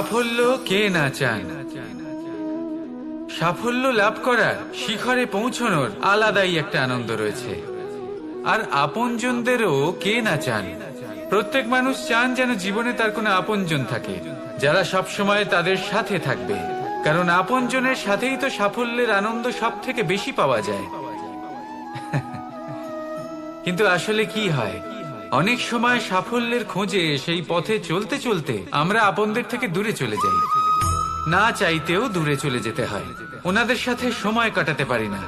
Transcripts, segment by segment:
সাফল্য কে না চান? সাফল্য লাভ করার শিখরে পৌঁছানোর আলাদাই একটা আনন্দ রয়েছে। আর আপনজনদেরও কে না চান? প্রত্যেক মানুষ চান যেন জীবনে তার কোনো আপনজন থাকে, যারা সব সময় তাদের সাথে থাকবে। কারণ আপনজনের সাথেই তো সাফল্যের আনন্দ সব থেকে বেশি পাওয়া যায়। কিন্তু আসলে কি হয়, অনেক সময় সাফল্যের খোঁজে সেই পথে চলতে চলতে আমরা আপনদের থেকে দূরে চলে যাই। না চাইতেও দূরে চলে যেতে হয়, ওনাদের সাথে সময় কাটাতে পারি না।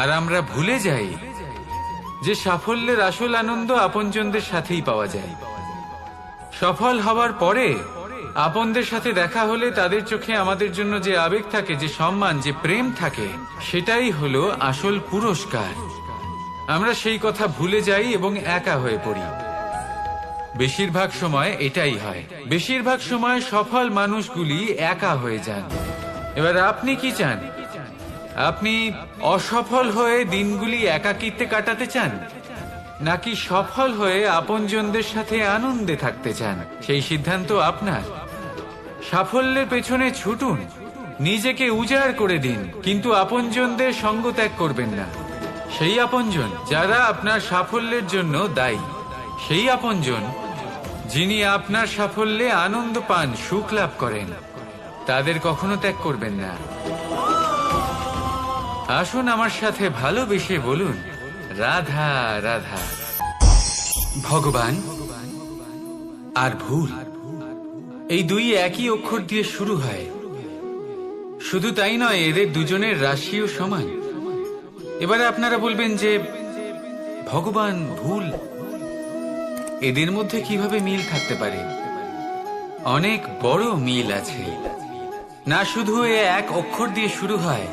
আর আমরা ভুলে যাই যে সাফল্যের আসল আনন্দ আপনজনদের সাথেই পাওয়া যায়। সফল হওয়ার পরে আপনদের সাথে দেখা হলে তাদের চোখে আমাদের জন্য যে আবেগ থাকে, যে সম্মান, যে প্রেম থাকে, সেটাই হলো আসল পুরস্কার। আমরা সেই কথা ভুলে যাই এবং একা হয়ে পড়ি। বেশিরভাগ সময় এটাই হয়। বেশিরভাগ সময় সফল মানুষগুলি একা হয়ে যান। এবার আপনি কি চান? আপনি অসফল হয়ে দিনগুলি একাকিত্বে কাটাতে চান, নাকি সফল হয়ে আপনজনদের সাথে আনন্দে থাকতে চান? সেই সিদ্ধান্ত আপনার। সাফল্যের পেছনে ছুটুন, নিজেকে উজাড় করে দিন, কিন্তু আপনজনদের সঙ্গ ত্যাগ করবেন না। সেই আপনজন যারা আপনার সাফল্যের জন্য দায়ী, সেই আপনজন যিনি আপনার সাফল্যে আনন্দ পান, সুখ লাভ করেন, তাদের কখনো ত্যাগ করবেন না। আসুন আমার সাথে ভালোবেসে বলুন, রাধা রাধা। ভগবান আর ভুল, এই দুই একই অক্ষর দিয়ে শুরু হয়। শুধু তাই নয়, এদের দুজনের রাশিও সমান। এবারে আপনারা বলবেন যে ভগবান, ভুল, এদের মধ্যে কিভাবে মিল থাকতে পারে? অনেক বড় মিল আছে। না শুধু এ এক অক্ষর দিয়ে শুরু হয়,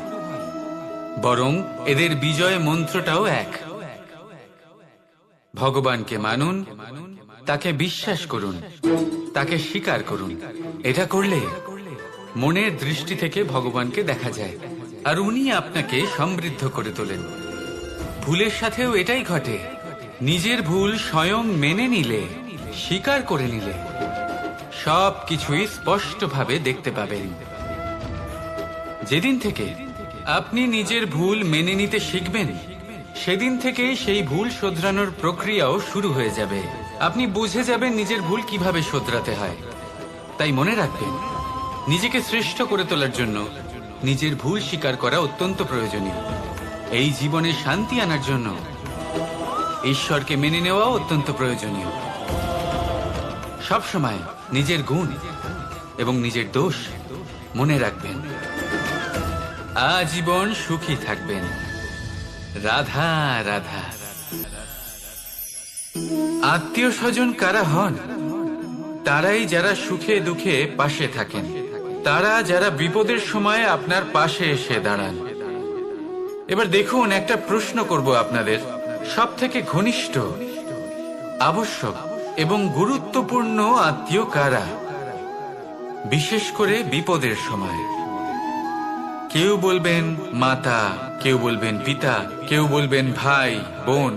বরং এদের বিজয় মন্ত্রটাও এক। ভগবানকে মানুন, তাকে বিশ্বাস করুন, তাকে স্বীকার করুন। এটা করলে মনের দৃষ্টি থেকে ভগবানকে দেখা যায়, আর উনি আপনাকে সমৃদ্ধ করে তোলেন। ভুলের সাথেও এটাই ঘটে। নিজের ভুল স্বয়ং মেনে নিলে, স্বীকার করে নিলে, সব কিছুই স্পষ্টভাবে দেখতে পাবেন। যেদিন থেকে আপনি নিজের ভুল মেনে নিতে শিখবেন, সেদিন থেকে সেই ভুল শোধরানোর প্রক্রিয়াও শুরু হয়ে যাবে। আপনি বুঝে যাবেন নিজের ভুল কিভাবে শোধরাতে হয়। তাই মনে রাখবেন, নিজেকে শ্রেষ্ঠ করে তোলার জন্য নিজের ভুল স্বীকার করা অত্যন্ত প্রয়োজনীয়। এই জীবনে শান্তি আনার জন্য ঈশ্বরকে মেনে নেওয়াও অত্যন্ত প্রয়োজনীয়। সবসময় নিজের গুণ এবং নিজের দোষ মনে রাখবেন। আজীবন সুখী থাকবেন। রাধা রাধা। আত্মীয় স্বজন কারা হন? তারাই যারা সুখে দুঃখে পাশে থাকেন, তারা যারা বিপদের সময় আপনার পাশে এসে দাঁড়ান। এবার দেখুন, একটা প্রশ্ন করব আপনাদের, সব থেকে ঘনিষ্ঠ, আবশ্যক এবং গুরুত্বপূর্ণ আত্মীয় কারা, বিশেষ করে বিপদের সময়? কেউ বলবেন মাতা, কেউ বলবেন পিতা, কেউ বলবেন ভাই, বোন,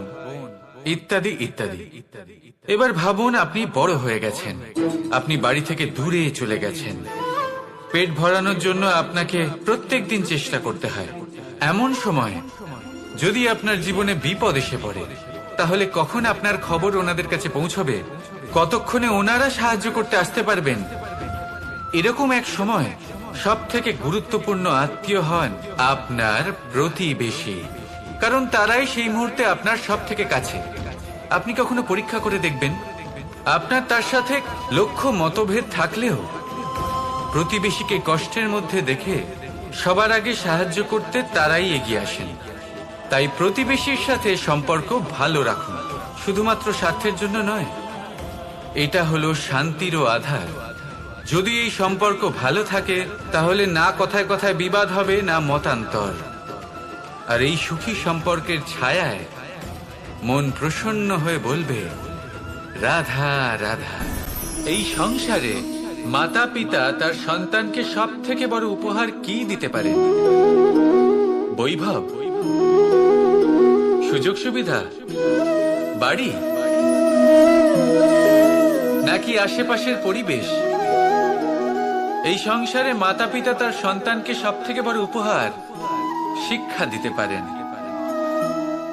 ইত্যাদি ইত্যাদি। এবার ভাবুন, আপনি বড় হয়ে গেছেন, আপনি বাড়ি থেকে দূরে চলে গেছেন। পেট ভরানোর জন্য আপনাকে প্রত্যেক দিন চেষ্টা করতে হয়। এমন সময় যদি আপনার জীবনে বিপদ এসে পড়ে, তাহলে কখন আপনার খবর ওনাদের কাছে পৌঁছবে? কতক্ষণে ওনারা সাহায্য করতে আসতে পারবেন? এরকম এক সময় সব থেকে গুরুত্বপূর্ণ আত্মীয় হন আপনার প্রতিবেশী, কারণ তারাই সেই মুহূর্তে আপনার সব থেকে কাছে। আপনি কখনো পরীক্ষা করে দেখবেন, আপনার তার সাথে লক্ষ্য মতভেদ থাকলেও প্রতিবেশীকে কষ্টের মধ্যে দেখে সবার আগে সাহায্য করতে তারাই এগিয়ে আসেন। তাই প্রতিবেশীর সাথে সম্পর্ক ভালো রাখুন, শুধুমাত্র স্বার্থের জন্য নয়। এটা হলো শান্তিরও আধার। যদি এই সম্পর্ক ভালো থাকে, তাহলে না কথায় কথায় বিবাদ হবে, না মতান্তর। আর এই সুখী সম্পর্কের ছায়ায় মন প্রসন্ন হয়ে বলবে, রাধা রাধা। এই সংসারে মাতা পিতা তার সন্তানকে সব থেকে বড় উপহার কি দিতে পারে? বৈভব, সুযোগ সুবিধা, বাড়ি, নাকি আশেপাশের পরিবেশ? এই সংসারে মাতা পিতা তার সন্তানকে সব থেকে বড় উপহার শিক্ষা দিতে পারেন,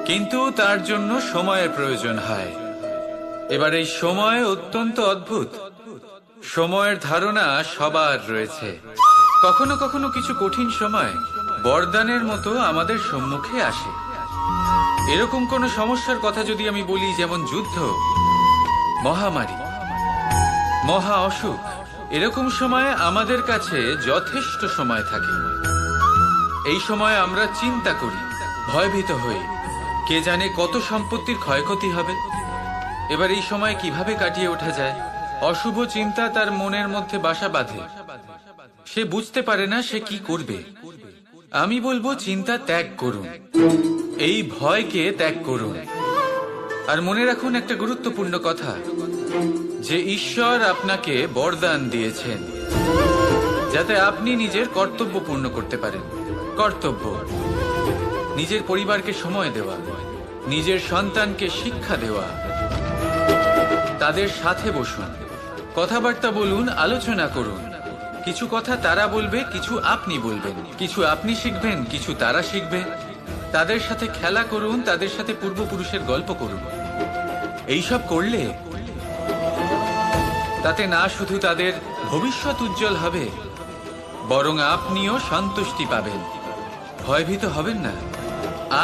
কিন্তু তার জন্য সময়ের প্রয়োজন হয়। এবার এই সময় অত্যন্ত অদ্ভুত। সময়ের ধারণা সবার রয়েছে। কখনো কখনো কিছু কঠিন সময় বরদানের মতো আমাদের সম্মুখে আসে। এরকম কোন সমস্যার কথা যদি আমি বলি, যেমন যুদ্ধ, মহামারী, মহা অসুখ, এরকম সময় আমাদের কাছে যথেষ্ট সময় থাকে। এই সময় আমরা চিন্তা করি, ভয়ভীত হই, কে জানে কত সম্পত্তির ক্ষয়ক্ষতি হবে। এবার এই সময় কিভাবে কাটিয়ে ওঠা যায়? অশুভ চিন্তা তার মনের মধ্যে বাসা বাঁধে। সে বুঝতে পারে না সে কি করবে। আমি বলবো, চিন্তা ত্যাগ করুন, এই ভয়কে ত্যাগ করুন। আর মনে রাখুন একটা গুরুত্বপূর্ণ কথা, যে ঈশ্বর আপনাকে বরদান দিয়েছেন যাতে আপনি নিজের কর্তব্য পূর্ণ করতে পারেন। কর্তব্য, নিজের পরিবারকে সময় দেওয়া, নিজের সন্তানকে শিক্ষা দেওয়া। তাদের সাথে বসুন, কথাবার্তা বলুন, আলোচনা করুন। কিছু কথা তারা বলবে, কিছু আপনি বলবেন, কিছু আপনি শিখবেন, কিছু তারা শিখবে। তাদের সাথে খেলা করুন, তাদের সাথে পূর্বপুরুষের গল্প করুন। এইসব করলে তাতে না শুধু তাদের ভবিষ্যৎ উজ্জ্বল হবে, বরং আপনিও সন্তুষ্টি পাবেন। ভয়ভীত হবেন না।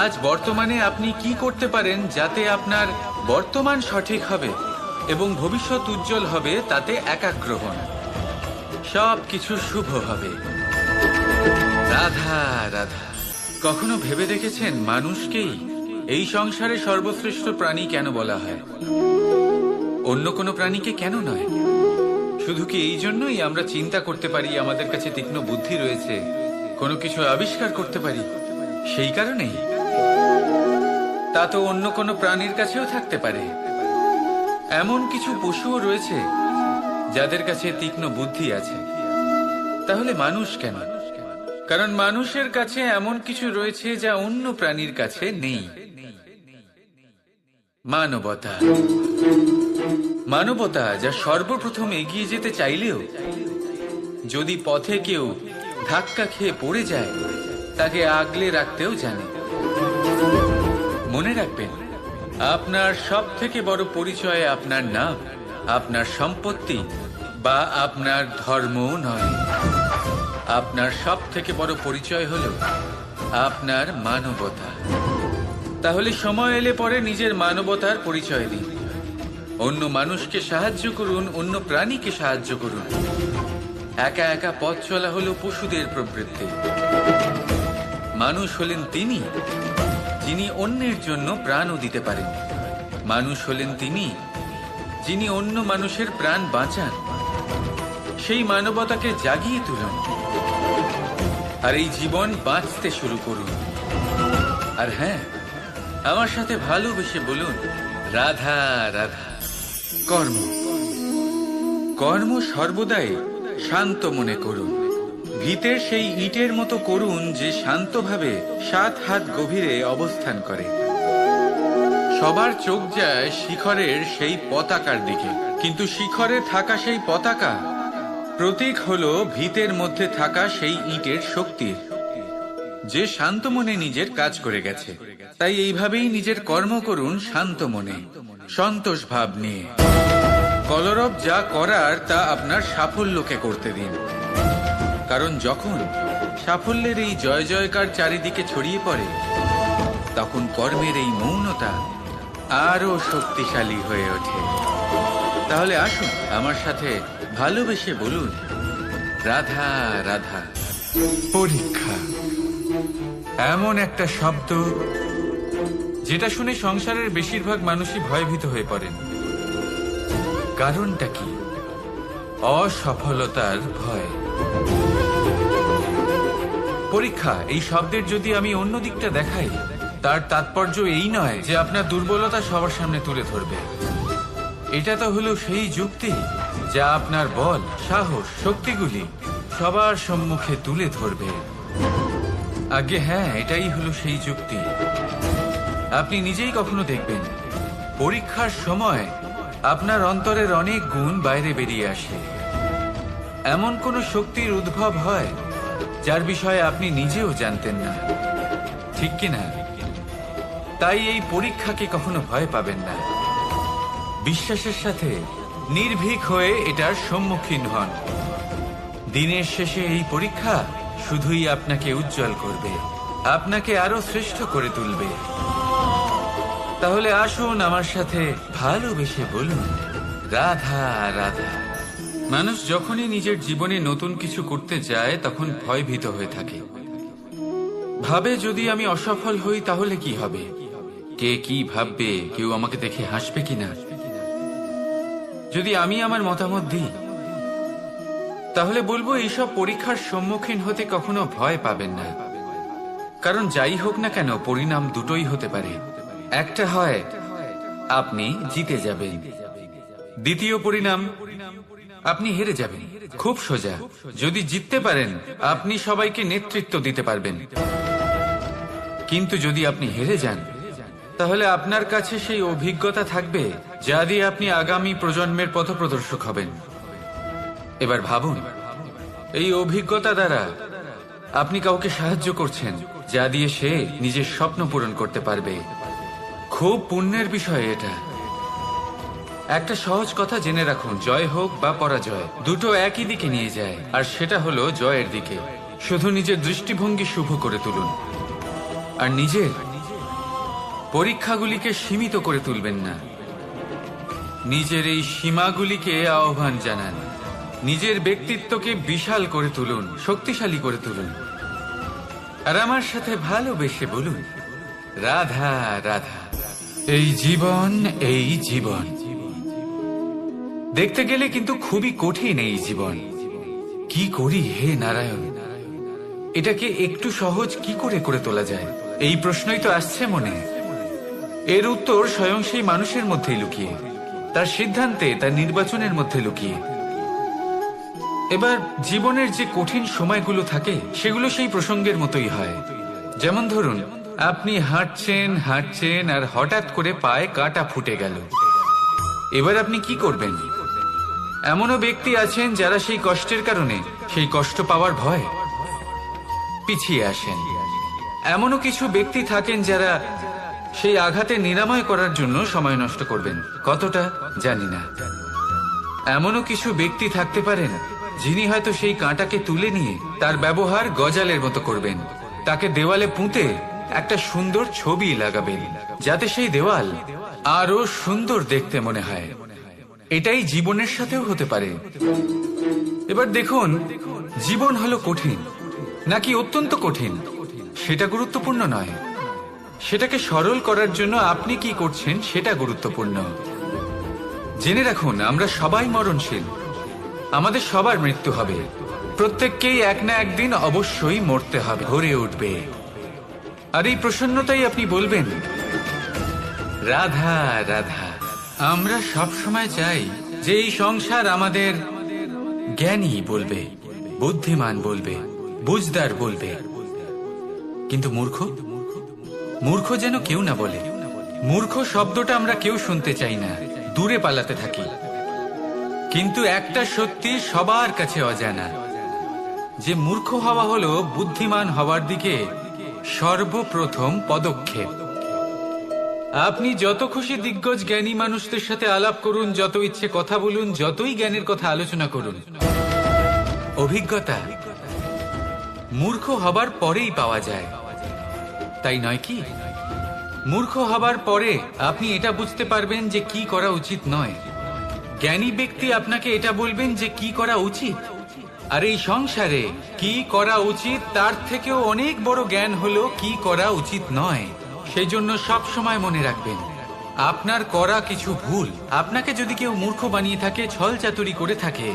আজ বর্তমানে আপনি কি করতে পারেন যাতে আপনার বর্তমান সঠিক হবে এবং ভবিষ্যৎ উজ্জ্বল হবে, তাতে একাগ্র হন। সব কিছু শুভ হবে। রাধা রাধা। কখনো ভেবে দেখেছেন মানুষকেই এই সংসারে সর্বশ্রেষ্ঠ প্রাণী কেন বলা হয়? অন্য কোনো প্রাণীকে কেন নয়? শুধু কি এই জন্যই আমরা চিন্তা করতে পারি, আমাদের কাছে তীক্ষ্ণ বুদ্ধি রয়েছে, কোনো কিছু আবিষ্কার করতে পারি, সেই কারণেই? তা তো অন্য কোনো প্রাণীর কাছেও থাকতে পারে। এমন কিছু পশুও রয়েছে যাদের কাছে তীক্ষ্ণ বুদ্ধি আছে। তাহলে মানুষ কেন? কারণ মানুষের কাছে এমন কিছু রয়েছে যা অন্য প্রাণীর কাছে নেই। মানবতা। মানবতা, যা সর্বপ্রথম এগিয়ে যেতে চাইলেও যদি পথে কেউ ধাক্কা খেয়ে পড়ে যায়, তাকে আগলে রাখতেও জানে। মনে রাখবেন, আপনার সব থেকে বড় পরিচয় আপনার নাম, আপনার সম্পত্তি বা আপনার ধর্মও নয়। আপনার সব থেকে বড় পরিচয় হলো আপনার মানবতা। তাহলে সময় এলে পরে নিজের মানবতার পরিচয় দিন। অন্য মানুষকে সাহায্য করুন, অন্য প্রাণীকে সাহায্য করুন। একা একা পথ চলা হলো পশুদের প্রবৃত্তি। মানুষ হলেন তিনি যিনি অন্যের জন্য প্রাণও দিতে পারেন। মানুষ হলেন তিনি যিনি অন্য মানুষের প্রাণ বাঁচান। সেই মানবতাকে জাগিয়ে তুলুন আর এই জীবন বাঁচতে শুরু করুন। আর হ্যাঁ, আমার সাথে ভালোবেসে বলুন, রাধা রাধা। কর্ম, কর্ম সর্বদাই শান্ত মনে করুন। ভিতের সেই ইটের মতো করুন যে শান্তভাবে 7 হাত গভীরে অবস্থান করে। সবার চোখ যায় শিখরের সেই পতাকার দিকে, কিন্তু শিখরে থাকা সেই পতাকা প্রতীক হলো ভিতের মধ্যে থাকা সেই ইটের শক্তির, যে শান্ত মনে নিজের কাজ করে গেছে। তাই এইভাবেই নিজের কর্ম করুন শান্ত মনে, সন্তোষ ভাব নিয়ে। কলরব যা করার তা আপনার সাফল্যকে করতে দিন, কারণ যখন সাফল্যের এই জয় জয়কার চারিদিকে ছড়িয়ে পড়ে, তখন কর্মের এই মৌনতা আরো শক্তিশালী হয়ে ওঠে। তাহলে আসুন আমার সাথে ভালোবেসে বলুন, রাধা রাধা। পরীক্ষা এমন একটা শব্দ যেটা শুনে সংসারের বেশিরভাগ মানুষই ভয়ভীত হয়ে পড়েন। কারণটা কি? অসফলতার ভয়। পরীক্ষা এই শব্দের যদি আমি অন্য দিকটা দেখাই, তার তাৎপর্য এই নয় যে আপনার দুর্বলতা সবার সামনে তুলে ধরবে। এটা তো হলো সেই যুক্তি যা আপনার বল, সাহস, শক্তিগুলি সবার সম্মুখে তুলে ধরবে। আগে হ্যাঁ, এটাই হলো সেই যুক্তি। আপনি নিজেই কখনো দেখবেন, পরীক্ষার সময় আপনার অন্তরের অনেক গুণ বাইরে বেরিয়ে আসে। এমন কোন শক্তির উদ্ভব হয় যার বিষয়ে আপনি নিজেও জানতেন না, ঠিক কিনা? তাই এই পরীক্ষাকে কখনো ভয় পাবেন না। বিশ্বাসের সাথে নির্ভীক হয়ে এটার সম্মুখীন হন। দিনের শেষে এই পরীক্ষা শুধুই আপনাকে উজ্জ্বল করবে, আপনাকে আরো শ্রেষ্ঠ করে তুলবে। তাহলে আসুন আমার সাথে ভালোবেসে বলুন, রাধা রাধা। মানুষ যখনই নিজের জীবনে নতুন কিছু করতে যায় তখন ভয়ভীত হয়ে থাকে। ভাবে যদি আমি অসফল হই তাহলে কি হবে, কে কি ভাববে, কেউ আমাকে দেখে হাসবে কিনা। যদি আমি আমার মতামত দিই তাহলে বলবো এইসব পরীক্ষার সম্মুখীন হতে কখনো ভয় পাবেন না। কারণ যাই হোক না কেন পরিণাম দুটোই হতে পারে। একটা হয় আপনি জিতে যাবেন, দ্বিতীয় পরিণাম আপনি হেরে যাবেন। খুব সোজা। যদি জিততে পারেন আপনি সবাইকে নেতৃত্ব দিতে পারবেন, কিন্তু যদি আপনি হেরে যান তাহলে আপনার কাছে সেই অভিজ্ঞতা থাকবে যা দিয়ে আপনি আগামী প্রজন্মের পথপ্রদর্শক হবেন। এবার ভাবুন, এই অভিজ্ঞতা দ্বারা আপনি কাউকে সাহায্য করছেন যা দিয়ে সে নিজের স্বপ্ন পূরণ করতে পারবে। খুব পুণ্যের বিষয় এটা। একটা সহজ কথা জেনে রাখুন, জয় হোক বা পরাজয় দুটো একই দিকে নিয়ে যায়, আর সেটা হলো জয়ের দিকে। শুধু নিজের দৃষ্টিভঙ্গি শুভ করে তুলুন আর নিজের পরীক্ষাগুলিকে সীমিত করে তুলবেন না। নিজের এই সীমাগুলিকে আহ্বান জানান, নিজের ব্যক্তিত্বকে বিশাল করে তুলুন, শক্তিশালী করে তুলুন। আর আমার সাথে ভালোবেসে বলুন, রাধা রাধা। এই জীবন, এই জীবন দেখতে গেলে কিন্তু খুবই কঠিন। এই জীবন কি করি হে নারায়ণ, এটাকে একটু সহজ কি করে করে তোলা যায়, এই প্রশ্নই তো আসছে মনে। এর উত্তর স্বয়ং সেই মানুষের মধ্যেই লুকিয়ে, তার সিদ্ধান্তে, তার নির্বাচনের মধ্যে লুকিয়ে। এবার জীবনের যে কঠিন সময়গুলো থাকে সেগুলো সেই প্রসঙ্গের মতোই হয়। যেমন ধরুন, আপনি হাঁটছেন হাঁটছেন আর হঠাৎ করে পায়ে কাঁটা ফুটে গেল। এবার আপনি কি করবেন? এমনও ব্যক্তি আছেন যারা সেই কষ্টের কারণে, সেই কষ্ট পাওয়ার ভয় পিছিয়ে আসেন। এমনও কিছু ব্যক্তি থাকেন যারা সেই আঘাতে নিরাময় করার জন্য সময় নষ্ট করবেন, কতটা জানি না। এমনও কিছু ব্যক্তি থাকতে পারেন যিনি হয়তো সেই কাঁটাকে তুলে নিয়ে তার ব্যবহার গজালের মতো করবেন, তাকে দেওয়ালে পুঁতে একটা সুন্দর ছবি লাগাবেন যাতে সেই দেওয়াল আরো সুন্দর দেখতে মনে হয়। এটাই জীবনের সাথেও হতে পারে। এবার দেখুন, জীবন হলো কঠিন নাকি অত্যন্ত কঠিন সেটা গুরুত্বপূর্ণ নয়, সেটাকে সরল করার জন্য আপনি কি করছেন সেটা গুরুত্বপূর্ণ। জেনে রাখুন, আমরা সবাই মরণশীল, আমাদের সবার মৃত্যু হবে, প্রত্যেককেই এক না একদিন অবশ্যই মরতে হবে, ভরে উঠবে। আর এই প্রসন্নতাই আপনি বলবেন, রাধা রাধা। আমরা সব সময় চাই যে এই সংসার আমাদের জ্ঞানী বলবে, বুদ্ধিমান বলবে, বুঝদার বলবে, কিন্তু মূর্খ মূর্খ যেন কেউ না বলে। মূর্খ শব্দটা আমরা কেউ শুনতে চাই না, দূরে পালাতে থাকি। কিন্তু একটা সত্যি সবার কাছে অজানা, যে মূর্খ হওয়া হলো বুদ্ধিমান হওয়ার দিকে সর্বপ্রথম পদক্ষেপ। আপনি যত খুশি দিগ্গজ জ্ঞানী মানুষদের সাথে আলাপ করুন, যত ইচ্ছে কথা বলুন, যতই জ্ঞানের কথা আলোচনা করুন, অভিজ্ঞতা মূর্খ হবার পরেই পাওয়া যায়, তাই নয় কি? মূর্খ হবার পরে আপনি এটা বুঝতে পারবেন যে কি করা উচিত নয়। জ্ঞানী ব্যক্তি আপনাকে এটা বলবেন যে কি করা উচিত। আর এই সংসারে কি করা উচিত তার থেকেও অনেক বড় জ্ঞান হলো কি করা উচিত নয়। সেই জন্য সব সময় মনে রাখবেন, আপনার করা কিছু ভুল আপনাকে যদি কেউ মূর্খ বানিয়ে থাকে, ছল চাতুরি করে থাকে,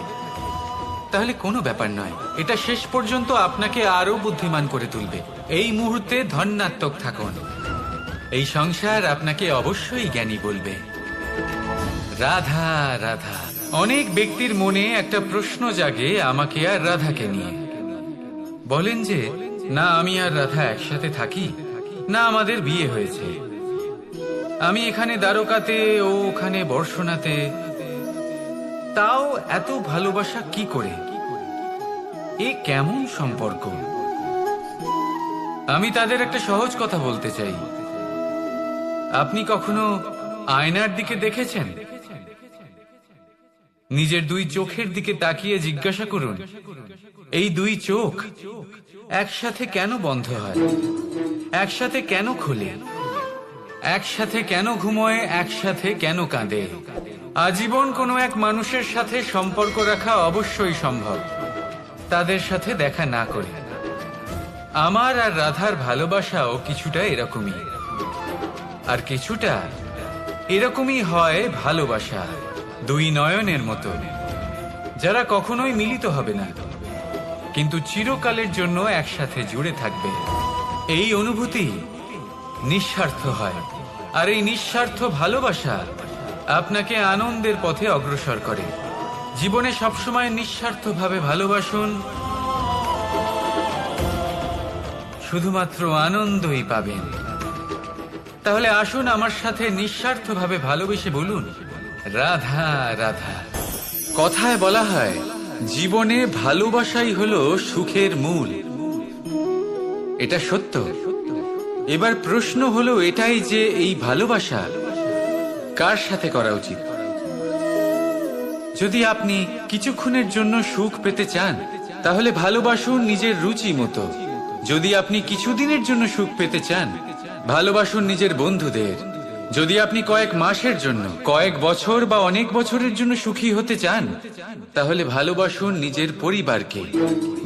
তাহলে কোনো ব্যাপার নয়, এটা শেষ পর্যন্ত আপনাকে আরো বুদ্ধিমান করে তুলবে। এই মুহূর্তে ধন্যাত্মক থাকুন, এই সংসার আপনাকে অবশ্যই জ্ঞানী বলবে। রাধা রাধা। অনেক ব্যক্তির মনে একটা প্রশ্ন জাগে আমাকে আর রাধাকে নিয়ে। বলেন যে না আমি আর রাধা একসাথে থাকি, না আমাদের বিয়ে হয়েছে, আমি এখানে দ্বারকাতে, ও ওখানে বর্ষণাতে, তাও এত ভালোবাসা কি করে? এ কেমন সম্পর্ক? আমি তাদের একটা সহজ কথা বলতে চাই। আপনি কখনো আয়নার দিকে দেখেছেন? নিজের দুই চোখের দিকে তাকিয়ে জিজ্ঞাসা করুন, এই দুই চোখ একসাথে কেন বন্ধ হয়, একসাথে কেন খোলে, একসাথে কেন ঘুমোয়, একসাথে কেন কাঁদে? আজীবন কোনো এক মানুষের সাথে সম্পর্ক রাখা অবশ্যই সম্ভব, তাদের সাথে দেখা না করে। আমার আর রাধার ভালোবাসাও কিছুটা এরকমই, আর কিছুটা এরকমই হয় ভালোবাসা দুই নয়নের মতো, যারা কখনোই মিলিত হবে না, কিন্তু চিরকালের জন্য একসাথে জুড়ে থাকবে। এই অনুভূতি নিঃস্বার্থ হয়, আর এই নিঃস্বার্থ ভালোবাসা আপনাকে আনন্দের পথে অগ্রসর করে। জীবনে সবসময় নিঃস্বার্থভাবে ভালোবাসুন, শুধুমাত্র আনন্দই পাবেন। তাহলে আসুন আমার সাথে নিঃস্বার্থভাবে ভালোবেসে বলুন, রাধা রাধা। কথায় বলা হয়, জীবনে ভালোবাসাই হলো সুখের মূল। এটা সত্য। এবার প্রশ্ন হলো এটাই যে এই ভালোবাসা কার সাথে করা উচিত? যদি আপনি কিছুক্ষণের জন্য সুখ পেতে চান, তাহলে ভালোবাসুন নিজের রুচি মতো। যদি আপনি কিছুদিনের জন্য সুখ পেতে চান, ভালোবাসুন নিজের বন্ধুদের। যদি আপনি কয়েক মাসের জন্য, কয়েক বছর বা অনেক বছরের জন্য সুখী হতে চান, তাহলে ভালোবাসুন নিজের পরিবারকে,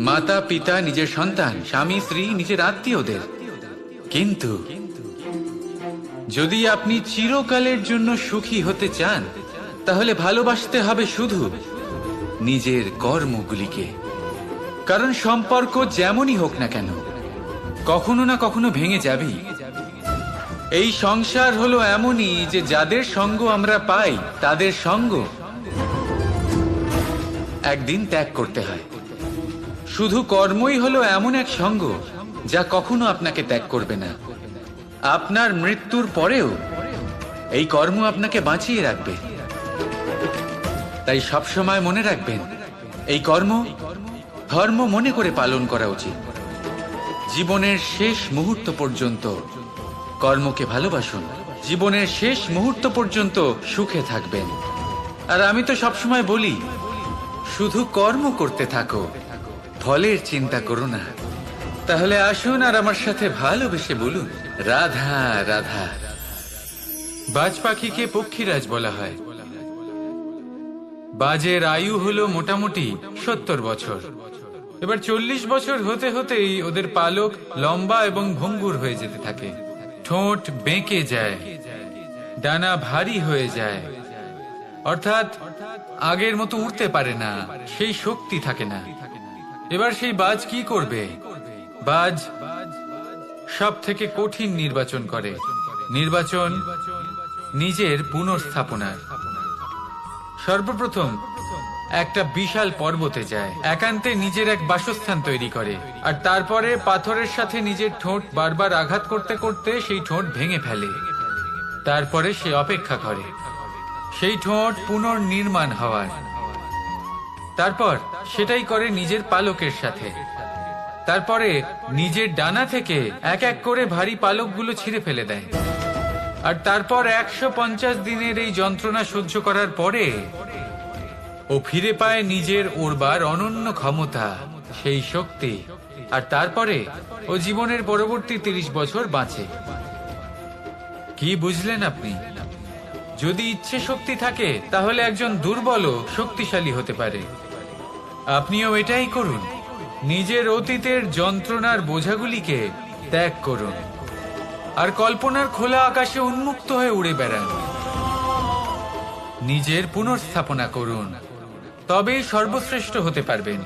মাতা পিতা, নিজের সন্তান, স্বামী স্ত্রী, নিজের আত্মীয়দের। কিন্তু যদি আপনি চিরকালের জন্য সুখী হতে চান, তাহলে ভালোবাসতে হবে শুধু নিজের কর্মগুলিকে। কারণ সম্পর্ক যেমনই হোক না কেন, কখনো না কখনো ভেঙে যাবেই। এই সংসার হলো এমনই যে যাদের সঙ্গ আমরা পাই, তাদের সঙ্গ একদিন ত্যাগ করতে হয়। শুধু কর্মই হলো এমন এক সঙ্গ যা কখনো আপনাকে ত্যাগ করবে না। আপনার মৃত্যুর পরেও এই কর্ম আপনাকে বাঁচিয়ে রাখবে। তাই সবসময় মনে রাখবেন, এই কর্ম ধর্ম মনে করে পালন করা উচিত। জীবনের শেষ মুহূর্ত পর্যন্ত কর্মকে ভালোবাসুন, জীবনের শেষ মুহূর্ত পর্যন্ত সুখে থাকবেন। আর আমি তো সবসময় বলি, শুধু কর্ম করতে থাকো, ফলের চিন্তা করো না। তাহলে আসুন আর আমার সাথে ভালোবেসে বলুন, রাধা রাধা। বাজ পাখিকে পক্ষীরাজ বলা হয়। বাজের আয়ু হলো মোটামুটি 70 বছর। এবার 40 বছর হতে হতেই ওদের পালক লম্বা এবং ভঙ্গুর হয়ে যেতে থাকে, ঠোঁট বেঁকে যায়, ডানা ভারী হয়ে যায়, অর্থাৎ আগের মতো উড়তে পারে না, সেই শক্তি থাকে না। এবার সেই বাজ কি করবে? বাজ সব থেকে কঠিন নির্বাচন করে, নির্বাচন নিজের পুনর্স্থাপনার। সর্বপ্রথম একটা বিশাল পর্বতে যায়, একান্তে নিজের এক বাসস্থান তৈরি করে, আর তারপরে পাথরের সাথে নিজের ঠোঁট বারবার আঘাত করতে করতে সেই ঠোঁট ভেঙে ফেলে। তারপরে সে অপেক্ষা করে সেই ঠোঁট পুনর্নির্মাণ হওয়ার। তারপর সেটাই করে নিজের পালকের সাথে। তারপরে নিজের ডানা থেকে এক এক করে ভারী পালকগুলো ছিঁড়ে ফেলে দেয়। আর তারপর 150 দিনের এই যন্ত্রণা সহ্য করার পরে ও ফিরে পায় নিজের ওড়বার অনন্য ক্ষমতা, সেই শক্তি। আর তারপরে ও জীবনের পরবর্তী 30 বছর বাঁচে। কি বুঝলেন আপনি? যদি ইচ্ছে শক্তি থাকে, তাহলে একজন দুর্বলও শক্তিশালী হতে পারে। আপনিও এটাই করুন, নিজের অতীতের যন্ত্রণার বোঝাগুলিকে ত্যাগ করুন, আর কল্পনার খোলা আকাশে উন্মুক্ত হয়ে উড়ে বেড়ান। নিজের পুনর্স্থাপনা করুন, তবেই সর্বশ্রেষ্ঠ হতে পারবেন।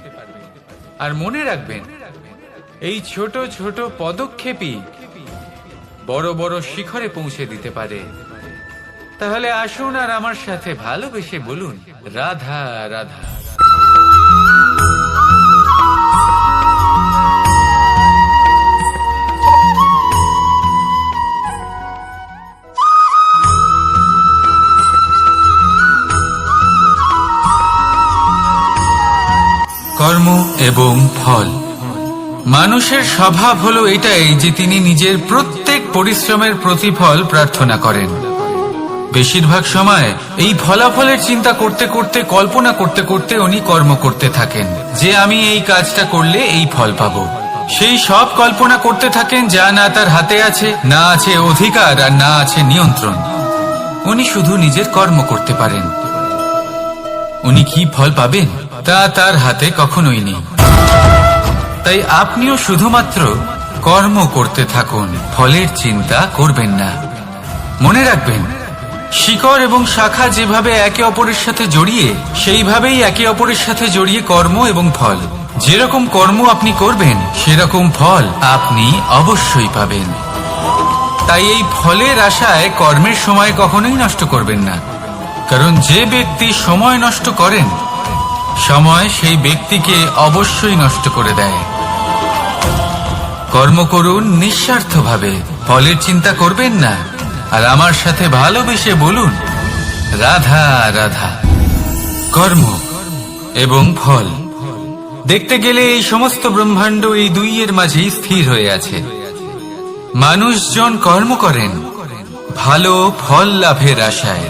আর মনে রাখবেন, এই ছোট ছোট পদক্ষেপই বড় বড় শিখরে পৌঁছে দিতে পারে। তাহলে আসুন আর আমার সাথে ভালোবেসে বলুন, রাধা রাধা। কর্ম এবং ফল। মানুষের স্বভাব হলো এটাই যে তিনি নিজের প্রত্যেক পরিশ্রমের প্রতিফল প্রার্থনা করেন। বেশিরভাগ সময় এই ফলাফলের চিন্তা করতে করতে, কল্পনা করতে করতে উনি কর্ম করতে থাকেন যে আমি এই কাজটা করলে এই ফল পাবো। সেই সব কল্পনা করতে থাকেন যা না তার হাতে আছে, না আছে অধিকার, আর না আছে নিয়ন্ত্রণ। উনি শুধু নিজের কর্ম করতে পারেন। উনি কি ফল পাবেন তা তার হাতে কখনোই নেই। তাই আপনিও শুধুমাত্র কর্ম করতে থাকুন, ফলের চিন্তা করবেন না। মনে রাখবেন, শিকড় এবং শাখা যেভাবে একে অপরের সাথে জড়িয়ে, সেইভাবেই একে অপরের সাথে জড়িয়ে কর্ম এবং ফল। যেরকম কর্ম আপনি করবেন সেরকম ফল আপনি অবশ্যই পাবেন। তাই এই ফলের আশায় কর্মের সময় কখনোই নষ্ট করবেন না, কারণ যে ব্যক্তি সময় নষ্ট করেন, সময় সেই ব্যক্তিকে অবশ্যই নষ্ট করে দেয়। কর্ম করুন নিঃস্বার্থভাবে, ফলের চিন্তা করবেন না, আর আমার সাথে ভালোবেসে বলুন রাধা রাধা। কর্ম এবং ফল। দেখতে গেলে এই সমস্ত ব্রহ্মাণ্ড এই দুইয়ের মাঝেই স্থির হয়ে আছে। মানুষজন কর্ম করেন ভালো ফল লাভের আশায়,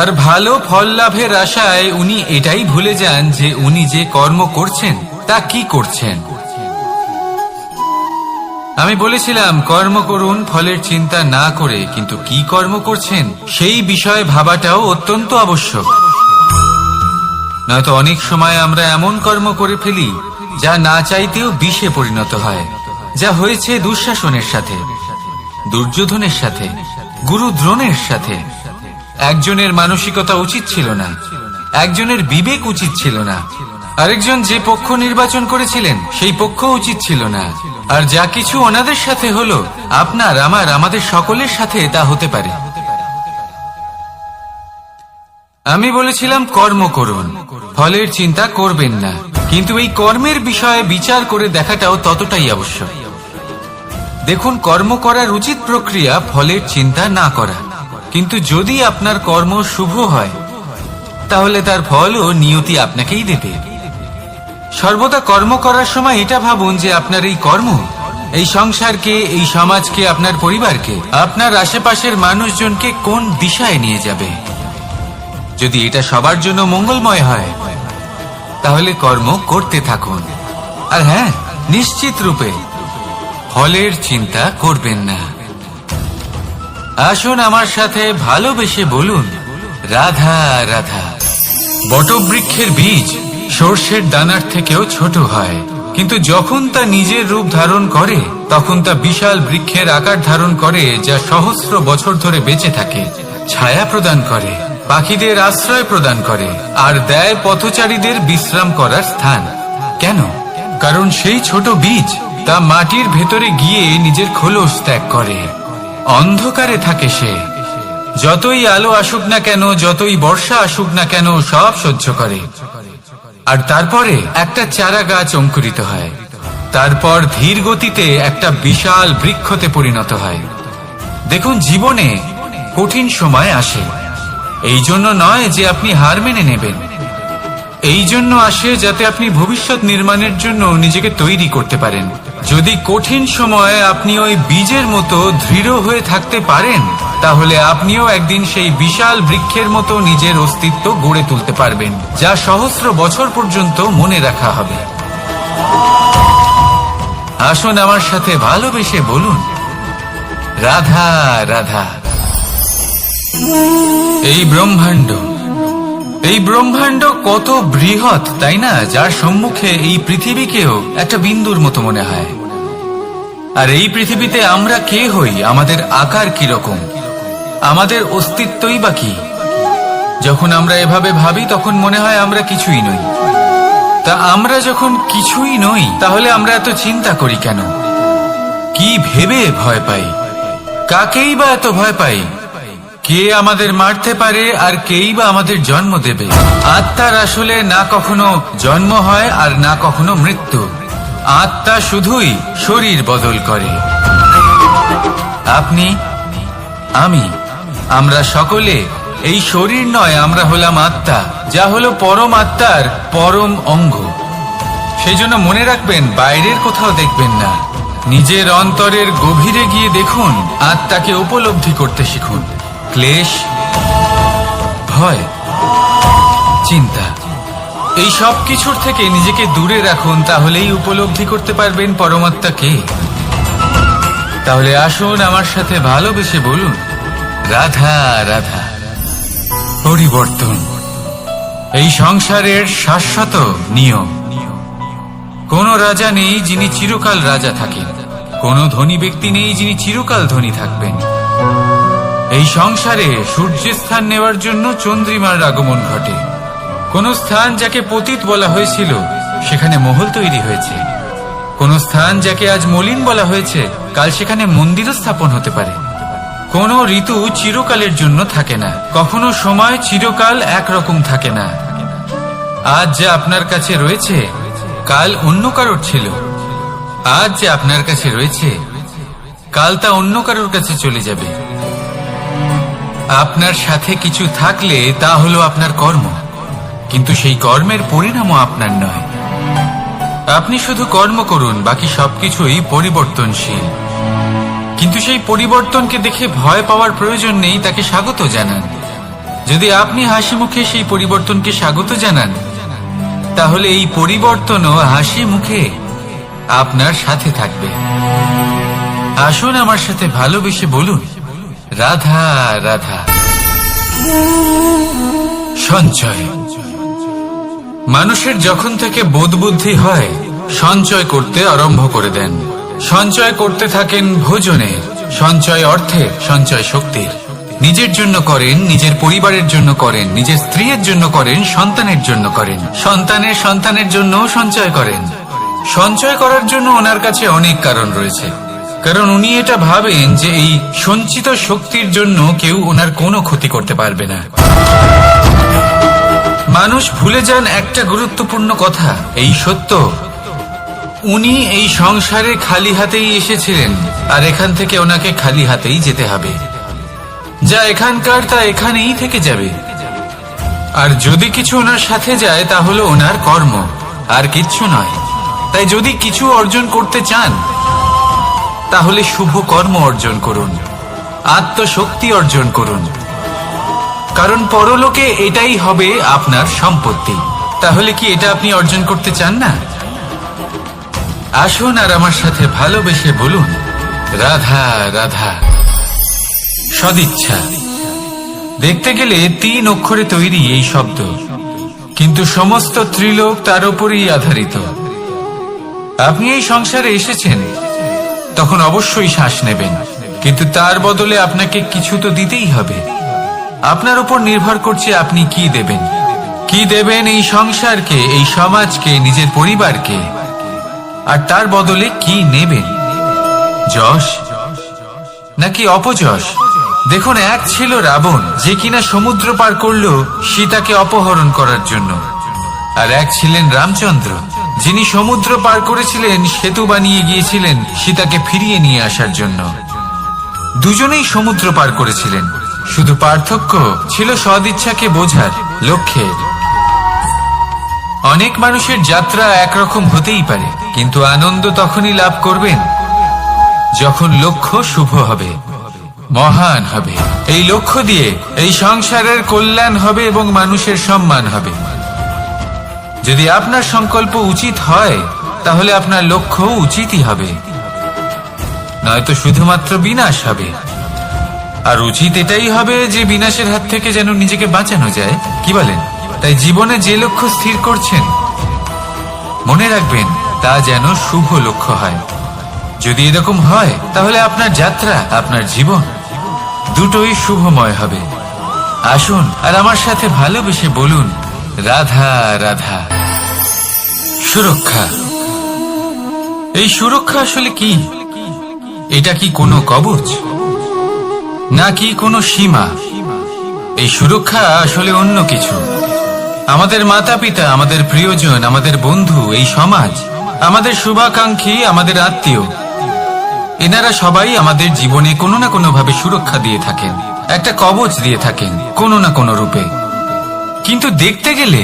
আর ভালো ফল লাভের আশায় উনি এটাই ভুলে যান যে উনি যে কর্ম করছেন তা কি করছেন। আমি বলেছিলাম কর্ম করুন ফলের চিন্তা না করে, কিন্তু কি কর্ম করছেন সেই বিষয়ে ভাবাটাও অত্যন্ত আবশ্যক। নয়তো অনেক সময় আমরা এমন কর্ম করে ফেলি যা না চাইতেও বিষে পরিণত হয়, যা হয়েছে দুঃশাসনের সাথে, দুর্যোধনের সাথে, গুরু দ্রোণের সাথে। একজনের মানসিকতা উচিত ছিল না, একজনের বিবেক উচিত ছিল না, আরেকজন যে পক্ষ নির্বাচন করেছিলেন সেই পক্ষ উচিত ছিল না। আর যা কিছু ওনাদের সাথে হলো, আপনার, আমার, আমাদের সকলের সাথে তা হতে পারে। আমি বলেছিলাম কর্ম করুন, ফলের চিন্তা করবেন না, কিন্তু এই কর্মের বিষয়ে বিচার করে দেখাটাও ততটাই আবশ্যক। দেখুন, কর্ম করার উচিত প্রক্রিয়া ফলের চিন্তা না করা, কিন্তু যদি আপনার কর্ম শুভ হয় তাহলে তার ফলও নিয়তি আপনাকেই দেবে। সর্বদা কর্ম করার সময় এটা ভাবুন যে আপনার এই কর্ম এই সংসারকে, এই সমাজকে, আপনার পরিবারকে, আপনার আশেপাশের মানুষজনকে কোন দিশায় নিয়ে যাবে। যদি এটা সবার জন্য মঙ্গলময় হয় তাহলে কর্ম করতে থাকুন। আর হ্যাঁ, নিশ্চিত রূপে ফলের চিন্তা করবেন না। আসুন আমার সাথে ভালোবেসে বলুন রাধা রাধা। বটবৃক্ষের বীজ সর্ষের দানার থেকেও ছোট হয়, কিন্তু যখন তা নিজের রূপ ধারণ করে তখন তা বিশাল বৃক্ষের আকার ধারণ করে, যা সহস্র বছর ধরে বেঁচে থাকে, ছায়া প্রদান করে, পাখিদের আশ্রয় প্রদান করে, আর দেয় পথচারীদের বিশ্রাম করার স্থান। কেন? কারণ সেই ছোট বীজ তা মাটির ভেতরে গিয়ে নিজের খোলস ত্যাগ করে। অন্ধকারে থাকে সে, যতই আলো আসুক না কেন, যতই বর্ষা আসুক না কেন, সব সহ্য করে। আর তারপরে একটা চারা গাছ অঙ্কুরিত হয়, তারপর ধীর গতিতে একটা বিশাল বৃক্ষতে পরিণত হয়। দেখুন, জীবনে কঠিন সময় আসে, এই জন্য নয় যে আপনি হার মেনে নেবেন, এই জন্য আসে যাতে আপনি ভবিষ্যৎ নির্মাণের জন্য নিজেকে তৈরি করতে পারেন। যদি কঠিন সময়ে আপনি ওই বীজের মতো দৃঢ় হয়ে থাকতে পারেন, তাহলে আপনিও একদিন সেই বিশাল বৃক্ষের মতো নিজের অস্তিত্ব গড়ে তুলতে পারবেন, যা সহস্র বছর পর্যন্ত মনে রাখা হবে। আসুন আমার সাথে ভালোবেসে বলুন রাধা রাধা। এই ব্রহ্মাণ্ড কত বৃহৎ, তাই না? যার সম্মুখে এই পৃথিবীকেও একটা বিন্দুর মতো মনে হয়। আর এই পৃথিবীতে আমরা কে হই, আমাদের আকার কিরকম, আমাদের অস্তিত্বই বা কি? যখন আমরা এভাবে ভাবি তখন মনে হয় আমরা কিছুই নই। তা আমরা যখন কিছুই নই, তাহলে আমরা এত চিন্তা করি কেন? কি ভেবে ভয় পাই? কাকেই বা এত ভয় পাই? কে আমাদের মারতে পারে আর কেই বা আমাদের জন্ম দেবে? আত্মার আসলে না কখনো জন্ম হয় আর না কখনো মৃত্যু। আত্মা শুধুই শরীর বদল করে। আপনি, আমি, আমরা সকলে এই শরীর নয়, আমরা হলাম আত্মা, যা হলো পরম আত্মার পরম অঙ্গ। সেই জন্য মনে রাখবেন, বাইরের কোথাও দেখবেন না, নিজের অন্তরের গভীরে গিয়ে দেখুন, আত্মাকে উপলব্ধি করতে শিখুন। ক্লেশ, ভয়, চিন্তা, এই সব কিছুর থেকে নিজেকে দূরে রাখুন, তাহলেই উপলব্ধি করতে পারবেন পরমাত্মাকে। তাহলে আসুন আমার সাথে ভালোবেসে বলুন, রাধা রাধা। পরিবর্তন এই সংসারের শাশ্বত নিয়ম। কোন রাজা নেই যিনি চিরকাল রাজা থাকেন, কোন ধনী ব্যক্তি নেই যিনি চিরকাল ধনী থাকবেন। এই সংসারে সূর্যের স্থান নেওয়ার জন্য চন্দ্রিমার আগমন ঘটে। কোন স্থান যাকে পতিত বলা হয়েছিল সেখানে মহল তৈরি হয়েছে। কোন স্থান যাকে আজ মলিন বলা হয়েছে কাল সেখানে মন্দিরও স্থাপন হতে পারে। কোন ঋতু চিরকালের জন্য থাকে না, কখনো সময় চিরকাল একরকম থাকে না। আজ যা আপনার কাছে রয়েছে কাল অন্য কারোর ছিল, আজ যে আপনার কাছে রয়েছে কাল তা অন্য কারোর কাছে চলে যাবে। আপনার সাথে কিছু থাকলে তা হলো আপনার কর্ম, কিন্তু সেই কর্মের পরিণামও আপনার নয়। আপনি শুধু কর্ম করুন, বাকি সবকিছুই পরিবর্তনশীল। কিন্তু সেই পরিবর্তনকে দেখে ভয় পাওয়ার প্রয়োজন নেই, তাকে স্বাগত জানান। যদি আপনি হাসি মুখে সেই পরিবর্তনকে স্বাগত জানান, তাহলে এই পরিবর্তনও হাসি মুখে আপনার সাথে থাকবে। আসুন আমার সাথে ভালোবেসে বলুন, রাধা রাধা। সঞ্চয়। মানুষের যখন থেকে বোধ বুদ্ধি হয় সঞ্চয় করতে আরম্ভ করে দেন। সঞ্চয় করতে থাকেন ভোজনের, সঞ্চয় অর্থের, সঞ্চয় শক্তির। নিজের জন্য করেন, নিজের পরিবারের জন্য করেন, নিজের স্ত্রীর জন্য করেন, সন্তানের জন্য করেন, সন্তানের সন্তানের জন্য সঞ্চয় করেন। সঞ্চয় করার জন্য ওনার কাছে অনেক কারণ রয়েছে, কারণ উনি এটা ভাবেন যে এই সঞ্চিত শক্তির জন্য কেউ ওনার কোনো ক্ষতি করতে পারবে না। মানুষ ভুলে যান একটা গুরুত্বপূর্ণ কথা, এই সত্য, উনি এই সংসারে খালি হাতেই এসেছিলেন, আর এখান থেকে ওনাকে খালি হাতেই যেতে হবে। যা এখানকার তা এখানেই থেকে যাবে। আর যদি কিছু ওনার সাথে যায় তা হলো ওনার কর্ম, আর কিচ্ছু নয়। তাই যদি কিছু অর্জন করতে চান তাহলে শুভ কর্ম অর্জন করুন, আত্মশক্তি অর্জন করুন, কারণ পরলোকে এটাই হবে আপনার সম্পত্তি। তাহলে কি এটা আপনি অর্জন করতে চান না? আসুন আর আমার সাথে ভালোবেসে বলুন, রাধা রাধা। সদিচ্ছা। দেখতে গেলে 3 অক্ষরে তৈরি এই শব্দ, কিন্তু সমস্ত ত্রিলোক তার উপরই আধারিত। আপনি এই সংসারে এসেছেন, তখন অবশ্যই শ্বাস নেবেন, কিন্তু তার বদলে আপনাকে কিছু তো দিতেই হবে। আপনার উপর নির্ভর করছে আপনি কি দেবেন। কি দেবেন এই সংসারকে, এই সমাজকে, নিজের পরিবারকে, আর তার বদলে কি নেবেন? যশ নাকি অপযশ? দেখুন, এক ছিল রাবণ, যে কিনা সমুদ্র পার করলো সীতাকে অপহরণ করার জন্য, আর এক ছিলেন রামচন্দ্র, যিনি সমুদ্র পার করেছিলেন, সেতু বানিয়ে গিয়েছিলেন সীতাকে ফিরিয়ে নিয়ে আসার জন্য। দুজনেই সমুদ্র পার করেছিলেন, শুধু পার্থক্য ছিল সদিচ্ছাকে বোঝার, লক্ষ্যের। অনেক মানুষের যাত্রা একরকম হতেই পারে, কিন্তু আনন্দ তখনই লাভ করবেন যখন লক্ষ্য শুভ হবে, মহান হবে। এই লক্ষ্য দিয়ে এই সংসারের কল্যাণ হবে এবং মানুষের সম্মান হবে। যদি আপনার সংকল্প উচিত হয় তাহলে আপনার লক্ষ্য উচিতই হবে, নয়তো শুধুমাত্র বিনাশ হবে। আর উচিত এটাই হবে যে বিনাশের হাত থেকে যেন নিজেকে বাঁচানো যায়, কি বলেন? তাই জীবনে যে লক্ষ্য স্থির করছেন মনে রাখবেন তা যেন শুভ লক্ষ্য হয়। যদি এরকম হয় তাহলে আপনার যাত্রা, আপনার জীবন দুটোই শুভময় হবে। আসুন আর আমার সাথে ভালোবেসে বলুন, রাধা রাধা। সুরক্ষা। এই সুরক্ষা আসলে কি? এটা কি কোনো কবচ নাকি কোনো সীমা? এই সুরক্ষা আসলে অন্য কিছু। আমাদের মাতা পিতা, আমাদের প্রিয়জন, আমাদের বন্ধু, এই সমাজ, আমাদের শুভাকাঙ্ক্ষী, আমাদের আত্মীয়, এনারা সবাই আমাদের জীবনে কোনো না কোনো ভাবে সুরক্ষা দিয়ে থাকেন, একটা কবচ দিয়ে থাকেন কোনো না কোনো রূপে। কিন্তু দেখতে গেলে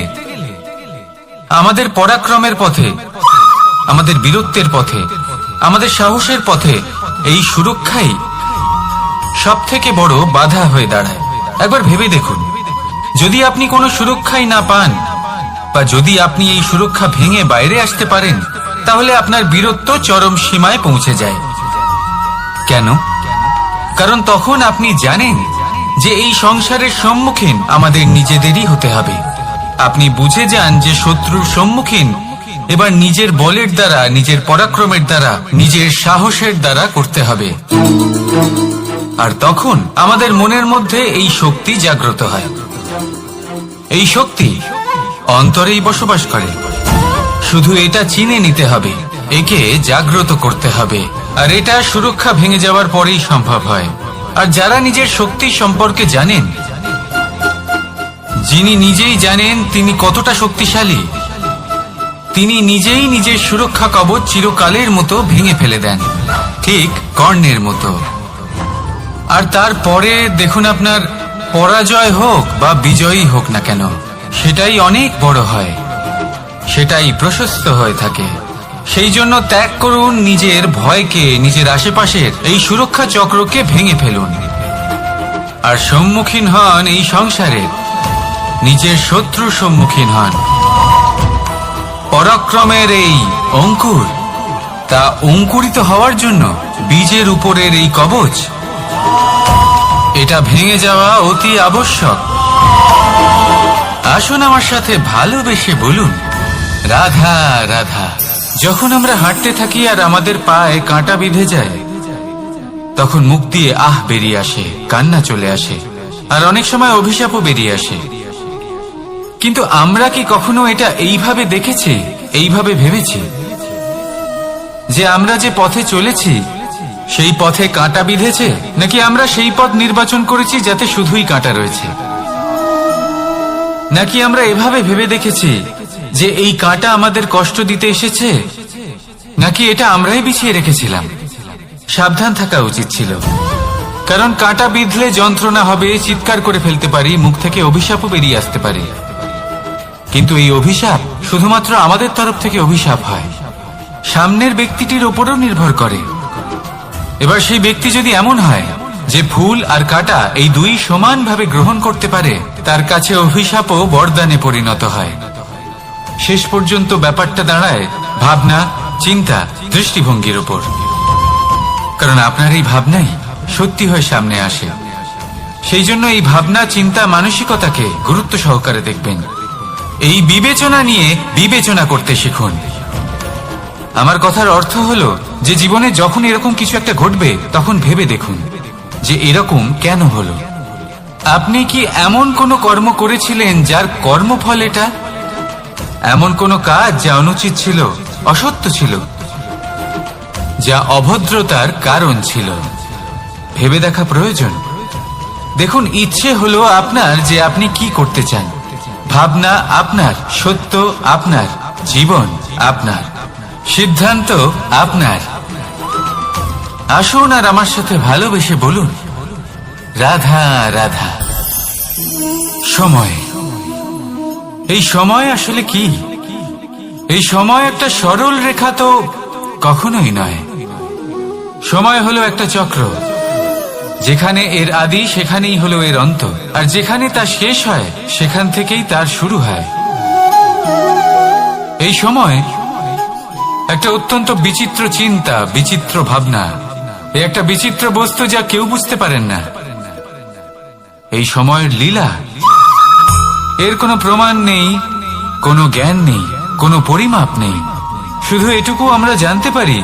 আমাদের পরাক্রমের পথে, আমাদের বীরত্বের পথে, আমাদের সাহসের পথে এই সুরক্ষাই সব থেকে বড় বাধা হয়ে দাঁড়ায়। একবার ভেবে দেখুন, যদি আপনি কোনো সুরক্ষাই না পান, বা যদি আপনি এই সুরক্ষা ভেঙে বাইরে আসতে পারেন, তাহলে আপনার বীরত্ব চরম সীমায় পৌঁছে যায়। কেন? কারণ তখন আপনি জানেন যে এই সংসারের সম্মুখীন আমাদের নিজেদেরই হতে হবে। আপনি বুঝে যান যে শত্রুর সম্মুখীন এবার নিজের বলের দ্বারা, নিজের পরাক্রমের দ্বারা, নিজের সাহসের দ্বারা করতে হবে। আর তখন আমাদের মনের মধ্যে এই শক্তি জাগ্রত হয়। এই শক্তি অন্তরেই বসবাস করে। শুধু এটা চিনে নিতে হবে, একে জাগ্রত করতে হবে। আর এটা সুরক্ষা ভেঙে যাওয়ার পরেই সম্ভব হয়। আর যারা নিজের শক্তি সম্পর্কে জানেন, যিনি নিজেই জানেন তিনি কতটা শক্তিশালী, তিনি নিজেই নিজের সুরক্ষা কবচ চিরকালের মতো ভেঙে ফেলে দেন, ঠিক কর্ণের মতো। আর তারপরে দেখুন, আপনার পরাজয় হোক বা বিজয়ী হোক না কেন, সেটাই অনেক বড় হয়, সেটাই প্রশস্ত হয়ে থাকে। সেই জন্য ত্যাগ করুন নিজের ভয়কে, নিজের আশেপাশের এই সুরক্ষা চক্রকে ভেঙে ফেলুন। আর সম্মুখীন হন এই সংসারের নিজের শত্রুর সম্মুখীন হন। পরাক্রমের এই অঙ্কুর, তা অঙ্কুরিত হওয়ার জন্য বীজের উপরের এই কবচ, এটা ভেঙে যাওয়া অতি আবশ্যক। আসুন আমার সাথে ভালোবেসে বলুন, রাধা রাধা। যখন আমরা হাঁটতে থাকি আর আমাদের পায়ে কাঁটা বিঁধে যায়, তখন মুখ দিয়ে আহ বেরিয়ে আসে, কান্না চলে আসে, আর অনেক সময় অভিশাপও বেরিয়ে আসে। কিন্তু আমরা কি কখনো এটা এইভাবে দেখেছি, এইভাবে ভেবেছি যে আমরা যে পথে চলেছি সেই পথে কাঁটা বিঁধেছে, নাকি আমরা সেই পথ নির্বাচন করেছি যাতে শুধুই কাঁটা রয়েছে? নাকি আমরা এভাবে ভেবে দেখেছি যে এই কাঁটা আমাদের কষ্ট দিতে এসেছে, নাকি এটা আমরাই বিছিয়ে রেখেছিলাম? সাবধান থাকা উচিত ছিল, কারণ কাঁটা বিঁধলে যন্ত্রণা হবে, চিৎকার করে ফেলতে পারি, মুখ থেকে অভিশাপও বেরিয়ে আসতে পারে। কিন্তু এই অভিশাপ শুধুমাত্র আমাদের তরফ থেকে অভিশাপ হয়, সামনের ব্যক্তিটির উপরও নির্ভর করে। এবার সেই ব্যক্তি যদি এমন হয় যে ফুল আর কাঁটা এই দুই সমানভাবে গ্রহণ করতে পারে, তার কাছে অভিশাপও বরদানে পরিণত হয়। শেষ পর্যন্ত ব্যাপারটা দাঁড়ায় ভাবনা, চিন্তা, দৃষ্টিভঙ্গির উপর। কারণ আপনার এই ভাবনাই সত্যি হয়ে সামনে আসে। সেই জন্য এই ভাবনা, চিন্তা, মানসিকতাকে গুরুত্ব সহকারে দেখবেন। এই বিবেচনা নিয়ে বিবেচনা করতে শিখুন। আমার কথার অর্থ হলো যে জীবনে যখন এরকম কিছু একটা ঘটবে, তখন ভেবে দেখুন যে এরকম কেন হলো। আপনি কি এমন কোনো কর্ম করেছিলেন যার কর্মফল এটা? এমন কোনো কাজ যা অনুচিত ছিল, অসত্য ছিল, যা অভদ্রতার কারণ ছিল? ভেবে দেখা প্রয়োজন। দেখুন, ইচ্ছে হলো আপনার যে আপনি কি করতে চান, ভাবনা আপনার, সত্য আপনার, জীবন আপনার, সিদ্ধান্ত আপনার। আসুন আর আমার সাথে ভালোবেসে বলুন, রাধা রাধা। সময়, এই সময় আসলে কি? এই সময় একটা সরল রেখা তো কখনোই নয়। সময় হলো একটা চক্র, যেখানে এর আদি সেখানেই হলো এর অন্ত, আর যেখানে তা শেষ হয় সেখান থেকেই তার শুরু হয়। এই সময় একটা অত্যন্ত বিচিত্র চিন্তা, বিচিত্র ভাবনা, একটা বিচিত্র বস্তু যা কেউ বুঝতে পারেন না। এই সময়ের লীলা, এর কোনো প্রমাণ নেই, কোনো জ্ঞান নেই, কোনো পরিমাপ নেই। শুধু এটুকু আমরা জানতে পারি,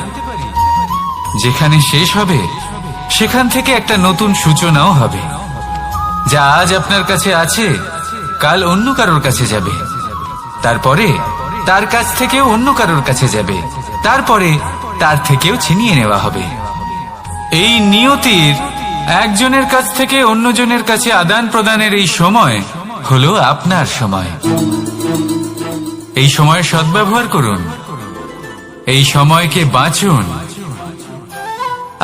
যেখানে শেষ হবে সেখান থেকে একটা নতুন সূচনাও হবে। যা আজ আপনার কাছে আছে, কাল অন্য কারোর কাছে যাবে, তারপরে তার কাছ থেকেও অন্য কারোর কাছে যাবে, তারপরে তার থেকেও ছিনিয়ে নেওয়া হবে। এই নিয়তির একজনের কাছ থেকে অন্যজনের কাছে আদান প্রদানের এই সময় হলো আপনার সময়। এই সময়ের সদ্ব্যবহার করুন, এই সময়কে বাঁচুন।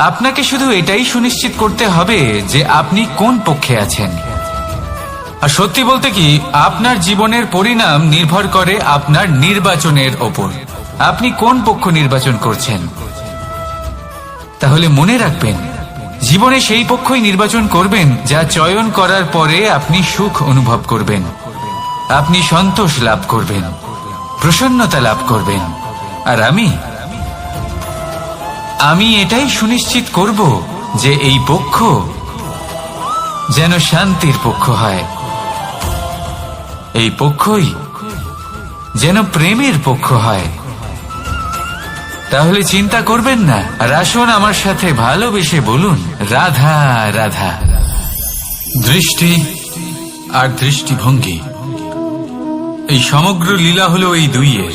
আপনাকে শুধু এটাই সুনিশ্চিত করতে হবে যে আপনি কোন পক্ষে আছেন। আর সত্যি বলতে কি, আপনার জীবনের পরিণাম নির্ভর করে আপনার নির্বাচনের ওপর। আপনি কোন পক্ষ নির্বাচন করছেন। তাহলে মনে রাখবেন, জীবনে সেই পক্ষই নির্বাচন করবেন যা চয়ন করার পরে আপনি সুখ অনুভব করবেন, আপনি সন্তোষ লাভ করবেন, প্রসন্নতা লাভ করবেন। আর আমি এটাই সুনিশ্চিত করব যে এই পক্ষ যেন শান্তির পক্ষ হয়, এই পক্ষই যেন প্রেমের পক্ষ হয়। তাহলে চিন্তা করবেন না, আর আসুন আমার সাথে ভালোবেসে বলুন, রাধা রাধা। দৃষ্টি আর দৃষ্টিভঙ্গি, এই সমগ্র লীলা হলো এই দুইয়ের।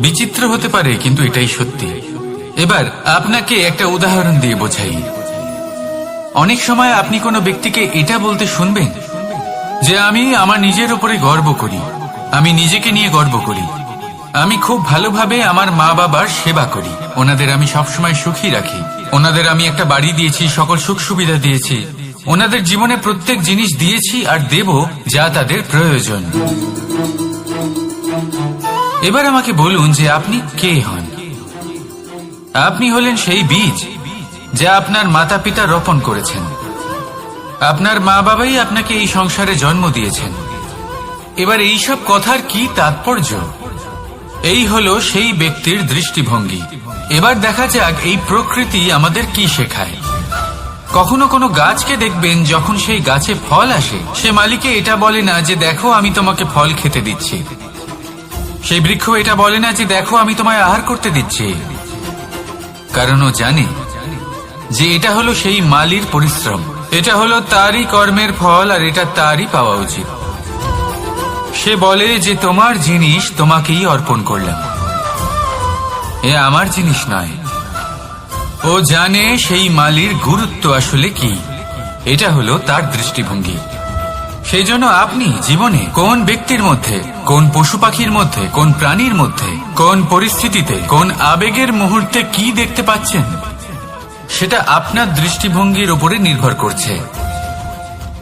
বিচিত্র হতে পারে, কিন্তু এটাই সত্যি। এবার আপনাকে একটা উদাহরণ দিয়ে বোঝাই। অনেক সময় আপনি কোনো ব্যক্তিকে এটা বলতে শুনবেন যে আমি আমার নিজের উপরে গর্ব করি, আমি নিজেকে নিয়ে গর্ব করি, আমি খুব ভালোভাবে আমার মা বাবার সেবা করি, ওনাদের আমি সবসময় সুখী রাখি, ওনাদের আমি একটা বাড়ি দিয়েছি, সকল সুখ সুবিধা দিয়েছি, ওনাদের জীবনে প্রত্যেক জিনিস দিয়েছি আর দেব যা তাদের প্রয়োজন। এবার আমাকে বলুন যে আপনি কে হন। আপনি হলেন সেই বীজ যা আপনার মাতা পিতা রোপণ করেছেন। আপনার মা বাবাই আপনাকে এই সংসারে জন্ম দিয়েছেন। এবার এইসব কথার কি তাৎপর্য? এই হলো সেই ব্যক্তির দৃষ্টিভঙ্গি। এবার দেখা যাক এই প্রকৃতি আমাদের কি শেখায়। কখনো কোনো গাছকে দেখবেন, যখন সেই গাছে ফল আসে, সে মালিকে এটা বলে না যে দেখো আমি তোমাকে ফল খেতে দিচ্ছি। সেই বৃক্ষ এটা বলে না যে দেখো আমি তোমায় আহার করতে দিচ্ছি, কারণ ও জানে যে এটা হলো সেই মালির পরিশ্রম, এটা হলো তারই কর্মের ফল, আর এটা তারই পাওয়া উচিত। সে বলে যে তোমার জিনিস তোমাকেই অর্পণ করলাম, এ আমার জিনিস নয়। ও জানে সেই মালির গুরুত্ব আসলে কি। এটা হলো তার দৃষ্টিভঙ্গি। সেই জন্য আপনি জীবনে কোন ব্যক্তির মধ্যে, কোন পশু পাখির মধ্যে, কোন প্রাণীর মধ্যে, কোন পরিস্থিতিতে, কোন আবেগের মুহূর্তে কি দেখতে পাচ্ছেন, সেটা আপনার দৃষ্টিভঙ্গির উপরে নির্ভর করছে।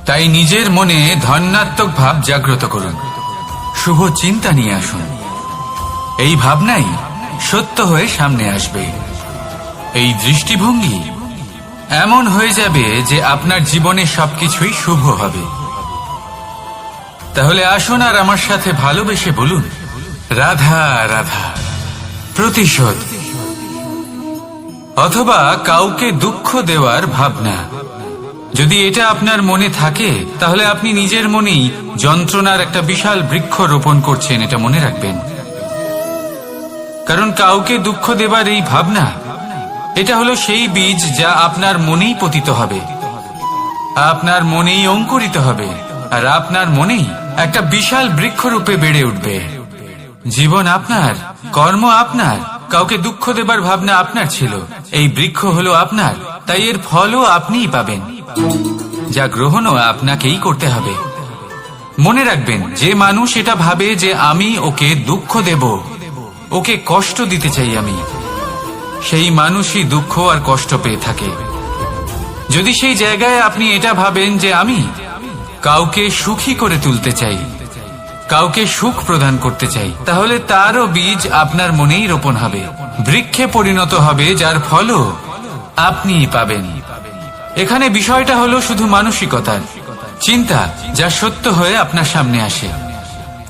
তাই নিজের মনে ধনাত্মক ভাব জাগ্রত করুন, শুভ চিন্তা নিয়ে আসুন। এই ভাবনাই সত্য হয়ে সামনে আসবে। এই দৃষ্টিভঙ্গি এমন হয়ে যাবে যে আপনার জীবনে সবকিছুই শুভ হবে। তাহলে আসুন আর আমার সাথে ভালোবেসে বলুন, রাধা রাধা। প্রতিশোধ অথবা কাউকে দুঃখ দেওয়ার ভাবনা, যদি এটা আপনার মনে থাকে, তাহলে আপনি নিজের মনেই যন্ত্রণার একটা বিশাল বৃক্ষ রোপণ করছেন, এটা মনে রাখবেন। কারণ কাউকে দুঃখ দেবার এই ভাবনা, এটা হলো সেই বীজ যা আপনার মনেই পতিত হবে, আপনার মনেই অঙ্কুরিত হবে, আর আপনার মনেই একটা বিশাল বৃক্ষরূপে বেড়ে উঠবে। জীবন আপনার, কর্ম আপনার, কাউকে দুঃখ দেবার ভাবনা আপনার ছিল, এই বৃক্ষ হলো আপনার, তাই এর ফলও আপনিই পাবেন, যা গ্রহণও আপনাকেই করতে হবে। মনে রাখবেন, যে মানুষ এটা ভাবে যে আমি ওকে দুঃখ দেব, ওকে কষ্ট দিতে চাই আমি, সেই মানুষই দুঃখ আর কষ্ট পেয়ে থাকে। যদি সেই জায়গায় আপনি এটা ভাবেন যে আমি কাউকে সুখী করে তুলতে চাই, কাউকে সুখ প্রদান করতে চাই, তাহলে তারও বীজ আপনার মনেই রোপণ হবে, বৃক্ষে পরিণত হবে, যার ফলও আপনিই পাবেন। এখানে বিষয়টা হলো শুধু মানসিকতার চিন্তা, যা সত্য হয়ে আপনার সামনে আসে।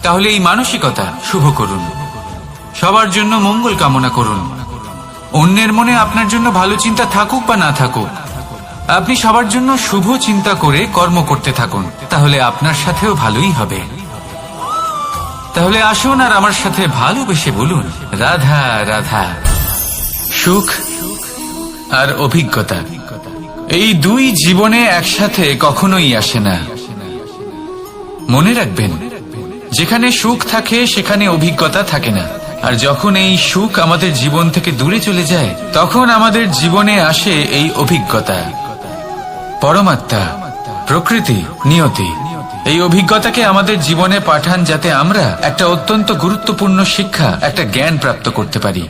তাহলে এই মানসিকতা শুভ করুন, সবার জন্য মঙ্গল কামনা করুন। অন্যের মনে আপনার জন্য ভালো চিন্তা থাকুক বা না থাকুক, আপনি সবার জন্য শুভ চিন্তা করে কর্ম করতে থাকুন, তাহলে আপনার সাথেও ভালোই হবে। তাহলে আসুন আর আমার সাথে ভালোবেসে বলুন, রাধা রাধা। সুখ আর অভিজ্ঞতা, এই দুই জীবনে একসাথে কখনোই আসে না। মনে রাখবেন, যেখানে সুখ থাকে সেখানে অভিজ্ঞতা থাকে না। আর যখন এই সুখ আমাদের জীবন থেকে দূরে চলে যায়, তখন আমাদের জীবনে আসে এই অভিজ্ঞতা। পরমাত্মা, প্রকৃতি, নিয়তি, এই অভিজ্ঞতাকে আমাদের জীবনে পাঠান, যাতে আমরা একটা অত্যন্ত গুরুত্বপূর্ণ শিক্ষা, একটা জ্ঞান প্রাপ্ত করতে পারি।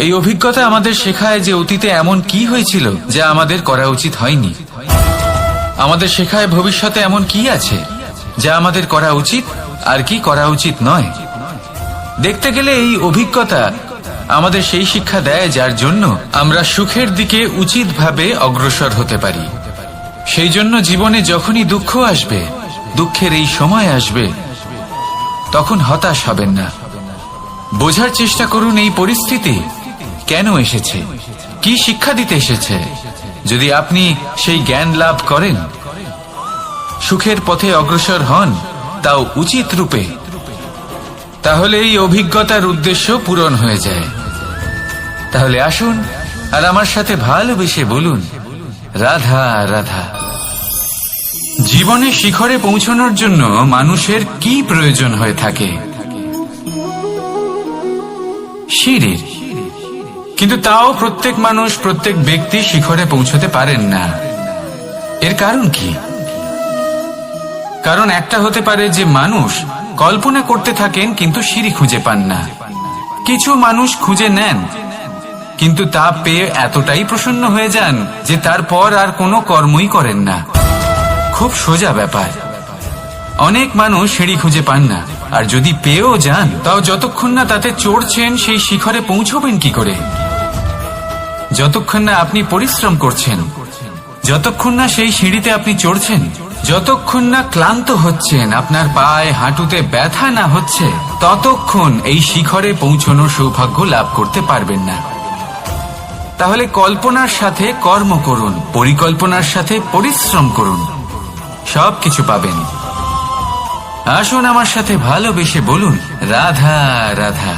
এই অভিজ্ঞতা আমাদের শেখায় যে অতীতে এমন কি হয়েছিল যা আমাদের করা উচিত হয়নি। আমাদের শেখায় ভবিষ্যতে এমন কি আছে যা আমাদের করা উচিত আর কি করা উচিত নয়। দেখতে গেলে এই অভিজ্ঞতা আমাদের সেই শিক্ষা দেয় যার জন্য আমরা সুখের দিকে উচিতভাবে অগ্রসর হতে পারি। সেই জন্য জীবনে যখনই দুঃখ আসবে, দুঃখের এই সময় আসবে, তখন হতাশ হবেন না। বোঝার চেষ্টা করুন এই পরিস্থিতি কেন এসেছে, কি শিক্ষা দিতে এসেছে। যদি আপনি সেই জ্ঞান লাভ করেন, সুখের পথে অগ্রসর হন, তাও উচিত রূপে, তাহলে এই অভিজ্ঞতার উদ্দেশ্য পূরণ হয়ে যায়। তাহলে আসুন আর আমার সাথে ভালোবেসে বলুন, রাধা রাধা। জীবনে শিখরে পৌঁছানোর জন্য মানুষের কি প্রয়োজন হয়ে থাকে? সিঁড়ির। কিন্তু তাও প্রত্যেক মানুষ, প্রত্যেক ব্যক্তি শিখরে পৌঁছতে পারেন না। এর কারণ কি? কারণ একটা হতে পারে যে মানুষ কল্পনা করতে থাকেন কিন্তু সিঁড়ি খুঁজে পান না। কিছু মানুষ খুঁজে নেন কিন্তু তা পেয়ে এতটাই প্রসন্ন হয়ে যান যে তারপর আর কোনো কর্মই করেন না। খুব সোজা ব্যাপার। অনেক মানুষ সিঁড়ি খুঁজে পান না, আর যদি পেয়েও যান তাও যতক্ষণ না তাতে চড়ছেন সেই শিখরে পৌঁছবেন কি করে? যতক্ষণ না আপনি পরিশ্রম করছেন, যতক্ষণ না সেই সিঁড়িতে আপনি চড়ছেন, যতক্ষণ না ক্লান্ত হচ্ছেন, আপনার পায়ে হাঁটুতে ব্যথা না হচ্ছে, ততক্ষণ এই শিখরে পৌঁছানোর সৌভাগ্য লাভ করতে পারবেন না। তাহলে কল্পনার সাথে কর্ম করুন, পরিকল্পনার সাথে পরিশ্রম করুন, সবকিছু পাবেন। আসুন আমার সাথে ভালোবেসে বলুন, রাধা রাধা।